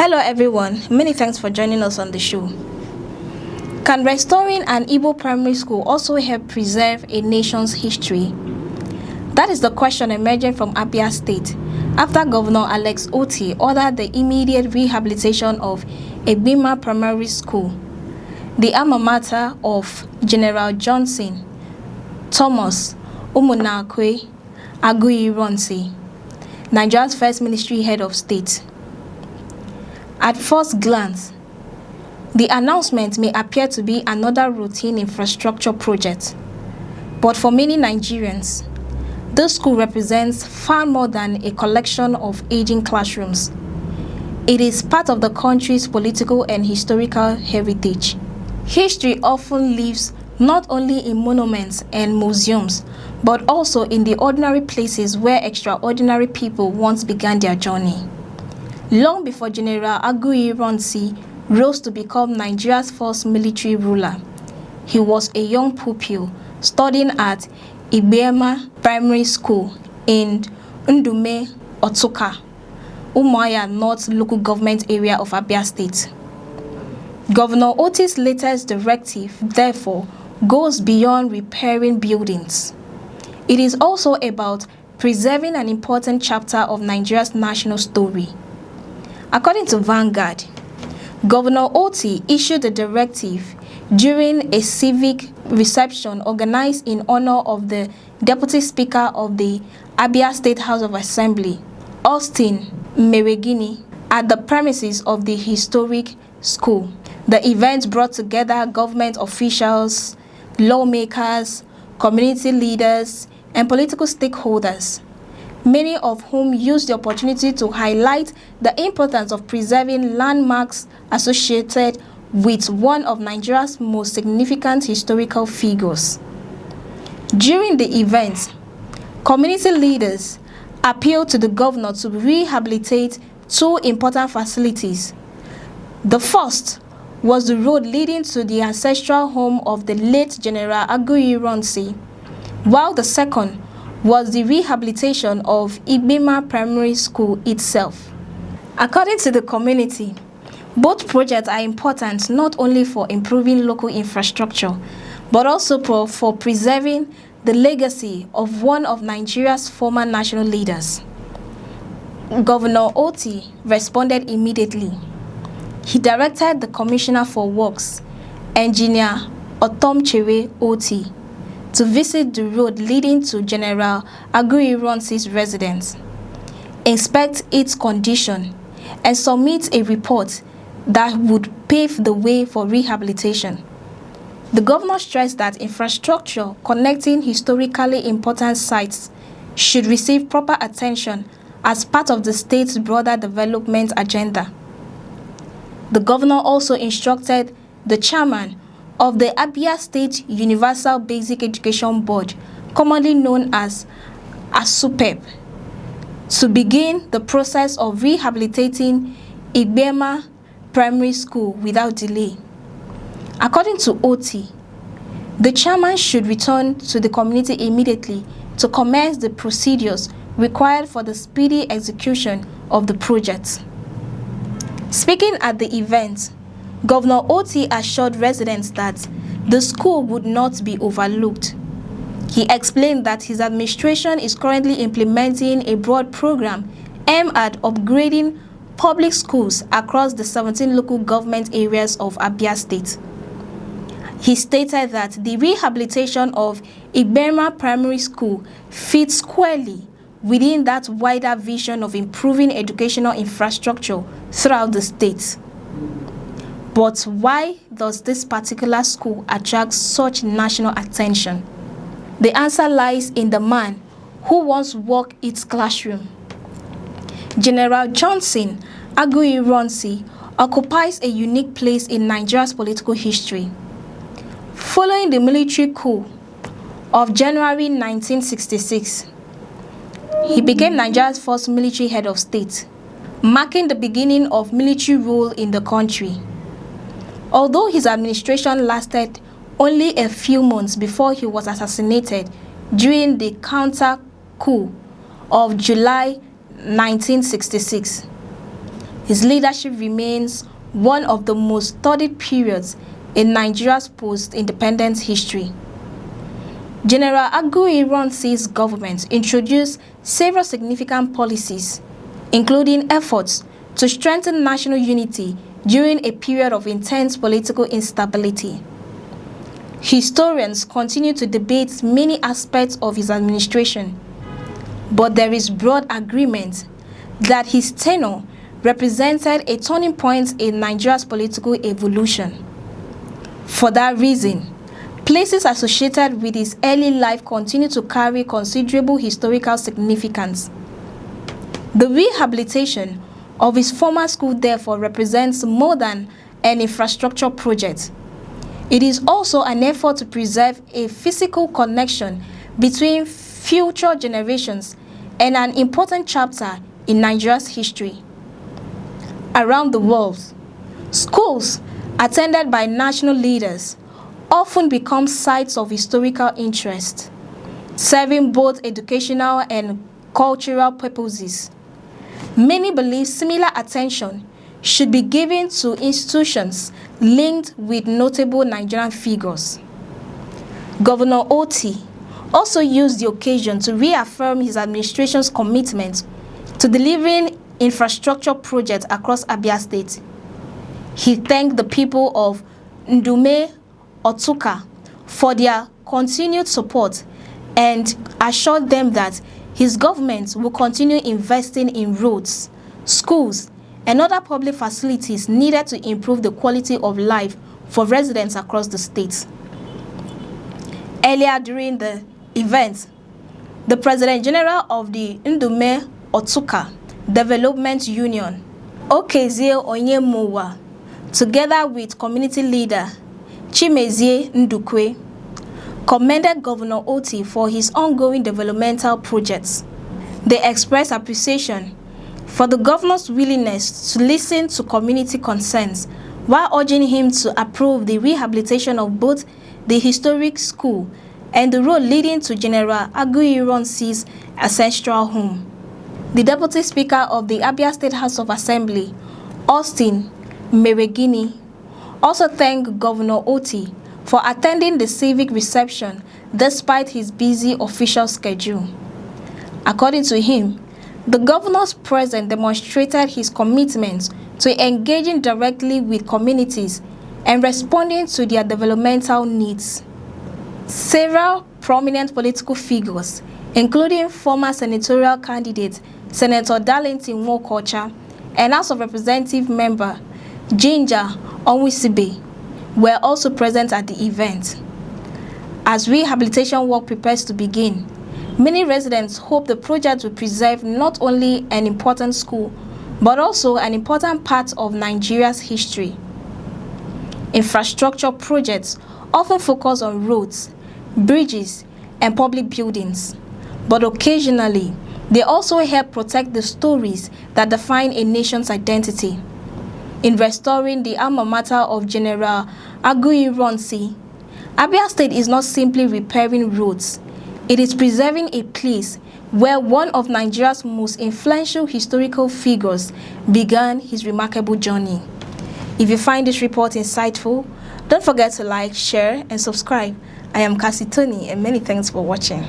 Hello everyone, many thanks for joining us on the show. Can restoring an Igbo primary school also help preserve a nation's history? That is the question emerging from Abia State after Governor Alex Otti ordered the immediate rehabilitation of Egbima Primary School, the alma mater of General Johnson Thomas Umunakwe Aguiyi-Ironsi, Nigeria's first military head of state. At first glance, the announcement may appear to be another routine infrastructure project, but for many Nigerians, this school represents far more than a collection of aging classrooms. It is part of the country's political and historical heritage. History often lives not only in monuments and museums, but also in the ordinary places where extraordinary people once began their journey. Long before General Aguiyi-Ironsi rose to become Nigeria's first military ruler, he was a young pupil studying at Egbima Primary School in Ndume, Otuka, Umuahia North local government area of Abia State. Governor Otti's latest directive, therefore, goes beyond repairing buildings. It is also about preserving an important chapter of Nigeria's national story. According to Vanguard, Governor Otti issued the directive during a civic reception organized in honor of the Deputy Speaker of the Abia State House of Assembly, Austin Meregini, at the premises of the historic school. The event brought together government officials, lawmakers, community leaders, and political stakeholders, many of whom used the opportunity to highlight the importance of preserving landmarks associated with one of Nigeria's most significant historical figures. During the event, community leaders appealed to the governor to rehabilitate two important facilities. The first was the road leading to the ancestral home of the late General Aguiyi-Ironsi, while the second was the rehabilitation of Egbima Primary School itself. According to the community, both projects are important not only for improving local infrastructure, but also for preserving the legacy of one of Nigeria's former national leaders. Governor Otti responded immediately. He directed the Commissioner for Works, Engineer Otomchere Otti, to visit the road leading to General Aguiyi-Ironsi's residence, inspect its condition, and submit a report that would pave the way for rehabilitation. The governor stressed that infrastructure connecting historically important sites should receive proper attention as part of the state's broader development agenda. The governor also instructed the chairman of the Abia State Universal Basic Education Board, commonly known as ASUPEB, to begin the process of rehabilitating Egbima Primary School without delay. According to Otti, the chairman should return to the community immediately to commence the procedures required for the speedy execution of the project. Speaking at the event, Governor Otti assured residents that the school would not be overlooked. He explained that his administration is currently implementing a broad program aimed at upgrading public schools across the 17 local government areas of Abia State. He stated that the rehabilitation of Egbima Primary School fits squarely within that wider vision of improving educational infrastructure throughout the state. But why does this particular school attract such national attention? The answer lies in the man who once walked its classroom. General Johnson Aguiyi-Ironsi occupies a unique place in Nigeria's political history. Following the military coup of January 1966, he became Nigeria's first military head of state, marking the beginning of military rule in the country. Although his administration lasted only a few months before he was assassinated during the counter coup of July 1966, His leadership remains one of the most studied periods in Nigeria's post-independence history. General Aguiyi-Ironsi's government introduced several significant policies, including efforts to strengthen national unity during a period of intense political instability. Historians continue to debate many aspects of his administration, but there is broad agreement that his tenure represented a turning point in Nigeria's political evolution. For that reason, places associated with his early life continue to carry considerable historical significance. The rehabilitation of his former school therefore represents more than an infrastructure project. It is also an effort to preserve a physical connection between future generations and an important chapter in Nigeria's history. Around the world, schools attended by national leaders often become sites of historical interest, serving both educational and cultural purposes. Many believe similar attention should be given to institutions linked with notable Nigerian figures. Governor Otti also used the occasion to reaffirm his administration's commitment to delivering infrastructure projects across Abia State. He thanked the people of Ndume Otuka for their continued support and assured them that his government will continue investing in roads, schools, and other public facilities needed to improve the quality of life for residents across the state. Earlier during the event, the President General of the Ndume Otuka Development Union, Okezie Onyemowa, together with community leader Chimezie Ndukwe, commended Governor Otti for his ongoing developmental projects. They expressed appreciation for the governor's willingness to listen to community concerns while urging him to approve the rehabilitation of both the historic school and the road leading to General Aguiyi-Ironsi's ancestral home. The Deputy Speaker of the Abia State House of Assembly, Austin Meregini, also thanked Governor Otti for attending the civic reception despite his busy official schedule. According to him, the governor's presence demonstrated his commitment to engaging directly with communities and responding to their developmental needs. Several prominent political figures, including former senatorial candidate Senator Darlington Nwokocha and House of Representative member Ginger Onwusibe, were also present at the event. As rehabilitation work prepares to begin, many residents hope the project will preserve not only an important school, but also an important part of Nigeria's history. Infrastructure projects often focus on roads, bridges, and public buildings, but occasionally they also help protect the stories that define a nation's identity. In restoring the alma mater of General Aguiyi-Ironsi, Abia State is not simply repairing roads, it is preserving a place where one of Nigeria's most influential historical figures began his remarkable journey. If you find this report insightful, don't forget to like, share, and subscribe. I am Cassie Tony, and many thanks for watching.